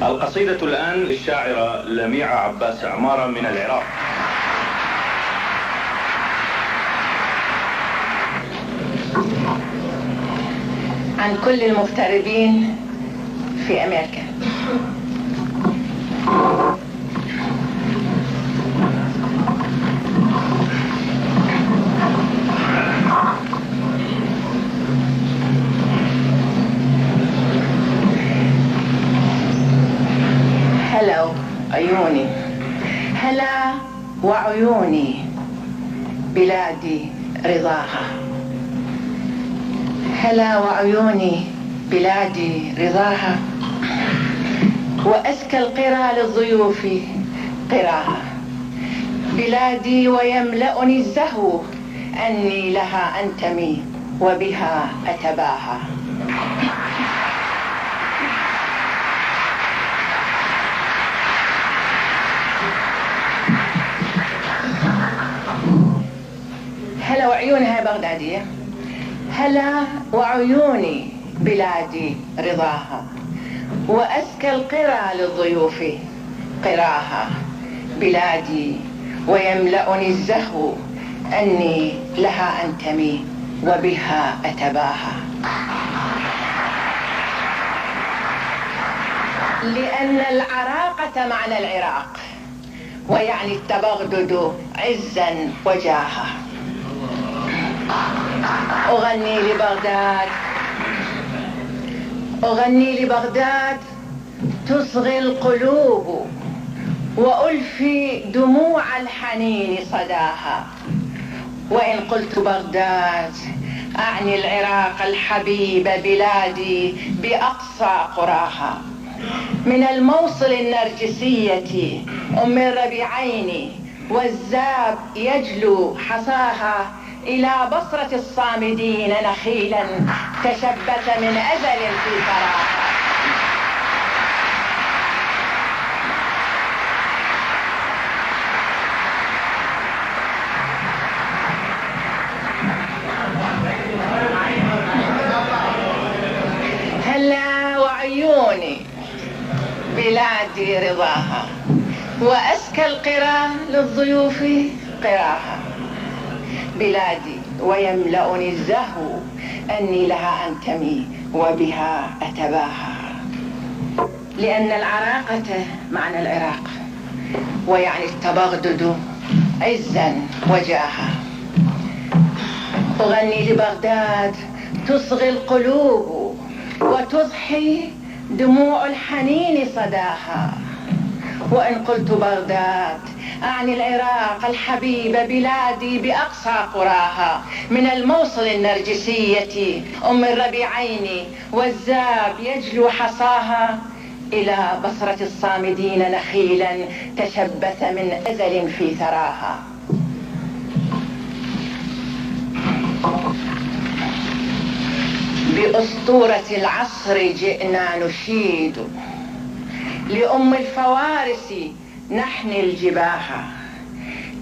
القصيدة الآن للشاعرة لميعة عباس عمارة من العراق. عن كل المغتربين في أمريكا. هلا عيوني، هلا وعيوني بلادي رضاها، هلا وعيوني بلادي رضاها، وأزكى القرى للضيوف قراها، بلادي ويملأني الزهو أني لها أنتمي وبها أتباها. هلا وعيونها يا بغدادية، هلا وعيوني بلادي رضاها، وأزكى القرى للضيوف قراها، بلادي ويملأني الزهو أني لها أنتمي وبها أتباها. لأن العراقة معنى العراق، ويعني التبغدد عزا وجاها. أغني لبغداد، أغني لبغداد تصغي القلوب، وألفي دموع الحنين صداها. وإن قلت بغداد أعني العراق الحبيب، بلادي بأقصى قراها، من الموصل النرجسية أم الربيعين، والزاب يجلو حصاها، إلى بصرة الصامدين نخيلا تشبث من أزل في ثراها. هلا وعيوني بلادي رضاها، وأزكى القرى للضيوف قراها، بلادي ويملأني الزهو أني لها أنتمي وبها أتباها. لأن العراقة معنى العراق، ويعني التبغدد عزا وجاها. أغني لبغداد تصغي القلوب، وتضحي دموع الحنين صداها. وإن قلت بغداد أعني العراق الحبيب، بلادي بأقصى قراها، من الموصل النرجسية أم الربيعين، والزاب يجلو حصاها، إلى بصرة الصامدين نخيلا تشبث من أزل في ثراها. بأسطورة العصر جئنا نشيد، لأم الفوارس نحني الجباها،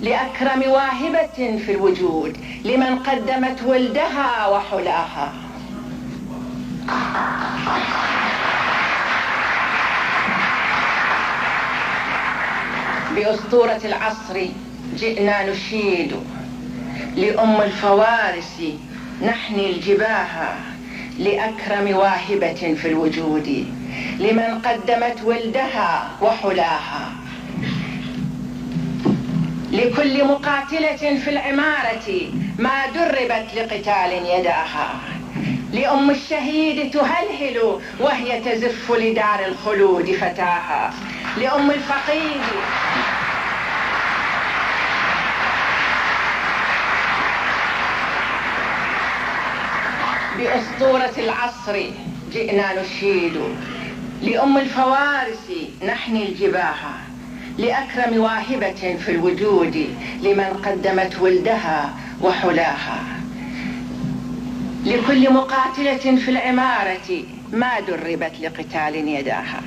لأكرم واهبة في الوجود، لمن قدمت ولدها وحلاها. بأسطورة العصر جئنا نشيد، لأم الفوارس نحني الجباها، لأكرم واهبة في الوجود، لمن قدمت ولدها وحلاها. لكل مقاتلة في العمارة ما دربت لقتال يداها، لأم الشهيد تهلهل وهي تزف لدار الخلود فتاها، لأم الفقيد بأسطورة العصر جئنا نشيد، لأم الفوارس نحني الجباها، لأكرم واهبة في الوجود، لمن قدمت ولدها وحلاها. لكل مقاتلة في العمارة ما دربت لقتال يداها،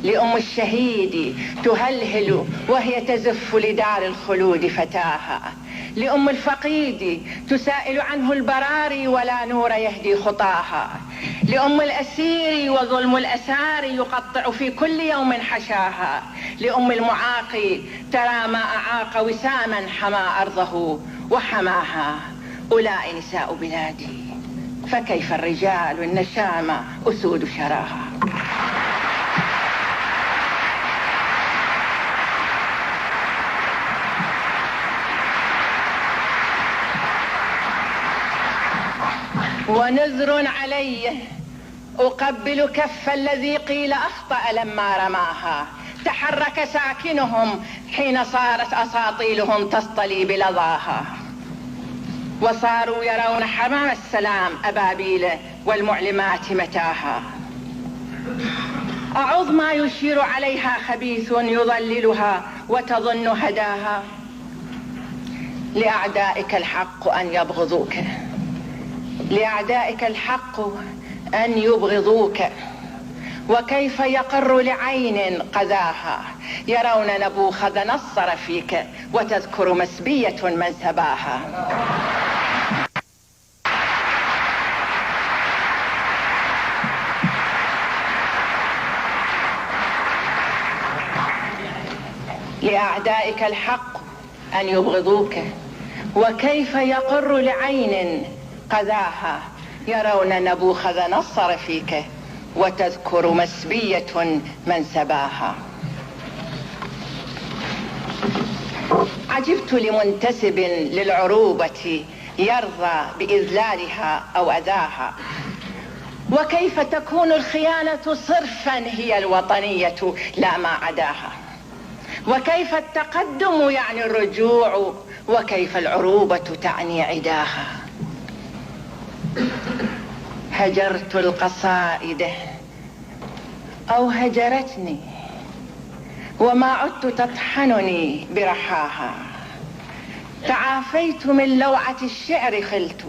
لأم الشهيد تهلهل وهي تزف لدار الخلود فتاها، لأم الفقيد تسائل عنه البراري ولا نور يهدي خطاها، لأم الأسير وظلم الأسار يقطع في كل يوم حشاها، لأم المعاق ترى ما أعاق وساما حمى أرضه وحماها. أولئك نساء بلادي، فكيف الرجال النشامة أسود شراها. ونذر علي أقبل كف الذي قيل أخطأ لما رماها، تحرك ساكنهم حين صارت أساطيلهم تصطلي بلظاها، وصاروا يرون حمام السلام أبابيل والمعلمات متاها. أعظ ما يشير عليها خبيث يضللها وتظن هداها، لأعدائك الحق أن يبغضوك، لأعدائك الحق أن يبغضوك، وكيف يقر لعين قذاها، يرون نبوخذ نصر فيك وتذكر مسبية من سباها. لأعدائك الحق أن يبغضوك، وكيف يقر لعين قذاها، يرون نبوخذ نصر فيك وتذكر مسبية من سباها. عجبت لمنتسب للعروبة يرضى بإذلالها أو أذاها، وكيف تكون الخيانة صرفا هي الوطنية لا ما عداها، وكيف التقدم يعني الرجوع، وكيف العروبة تعني عداها. هجرت القصائد أو هجرتني وما عدت تطحنني برحاها، تعافيت من لوعة الشعر خلت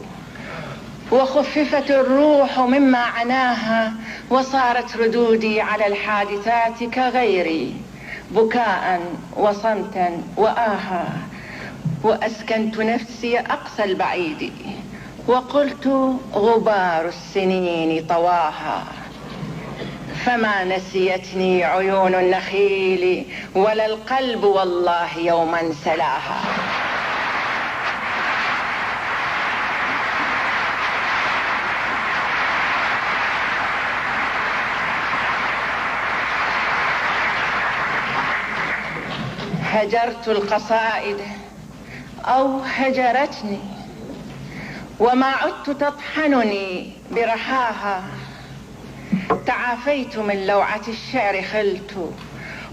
وخففت الروح مما عناها، وصارت ردودي على الحادثات كغيري بكاء وصمتا وآها، وأسكنت نفسي أقصى البعيد وقلت غبار السنين طواها، فما نسيتني عيون النخيل ولا القلب والله يوما سلاها. هجرت القصائد أو هجرتني وما عدت تطحنني برحاها، تعافيت من لوعة الشعر خلت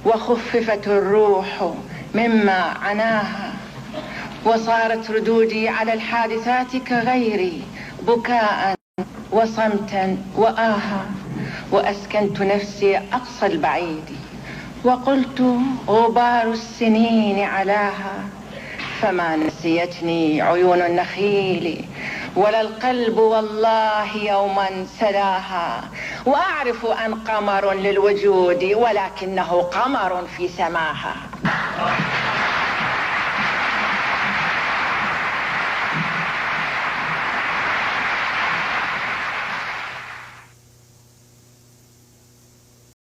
وخففت الروح مما عناها، وصارت ردودي على الحادثات كغيري بكاء وصمتا وآها، وأسكنت نفسي أقصى البعيد وقلت غبار السنين علاها، فما نسيتني عيون النخيل ولا القلب والله يوما سلاها. وأعرف أن قمر للوجود ولكنه قمر في سماها.